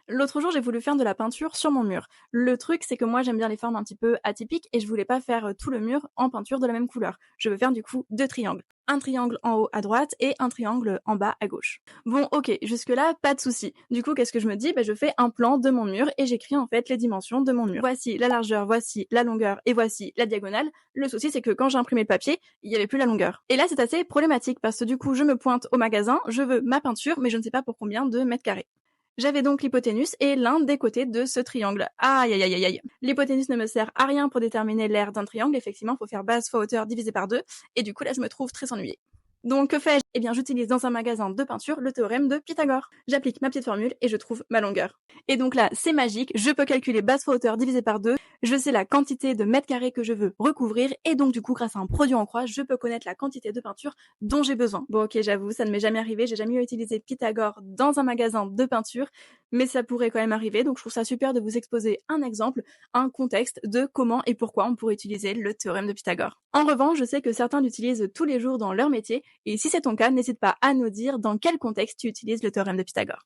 L'autre jour, j'ai voulu faire de la peinture sur mon mur. Le truc, c'est que moi, j'aime bien les formes un petit peu atypiques et je voulais pas faire tout le mur en peinture de la même couleur. Je veux faire du coup 2 triangles. Un triangle en haut à droite et un triangle en bas à gauche. Bon, ok, jusque-là, pas de souci. Du coup, qu'est-ce que je me dis? Je fais un plan de mon mur et j'écris en fait les dimensions de mon mur. Voici la largeur, voici la longueur et voici la diagonale. Le souci, c'est que quand j'ai imprimé le papier, il y avait plus la longueur. Et là, c'est assez problématique parce que du coup, je me pointe au magasin, je veux ma peinture, mais je ne sais pas pour combien de mètres carrés. J'avais donc l'hypoténuse et l'un des côtés de ce triangle. Aïe aïe aïe aïe aïe. L'hypoténuse ne me sert à rien pour déterminer l'aire d'un triangle. Effectivement, il faut faire base fois hauteur divisé par 2. Et du coup, là, je me trouve très ennuyée. Donc, que fais-je? Eh bien, j'utilise dans un magasin de peinture le théorème de Pythagore. J'applique ma petite formule et je trouve ma longueur. Et donc là, c'est magique. Je peux calculer base fois hauteur divisé par 2. Je sais la quantité de mètres carrés que je veux recouvrir. Et donc, du coup, grâce à un produit en croix, je peux connaître la quantité de peinture dont j'ai besoin. Bon, ok, j'avoue, ça ne m'est jamais arrivé. J'ai jamais utilisé Pythagore dans un magasin de peinture, mais ça pourrait quand même arriver. Donc, je trouve ça super de vous exposer un exemple, un contexte de comment et pourquoi on pourrait utiliser le théorème de Pythagore. En revanche, je sais que certains l'utilisent tous les jours dans leur métier, et si c'est ton cas, n'hésite pas à nous dire dans quel contexte tu utilises le théorème de Pythagore.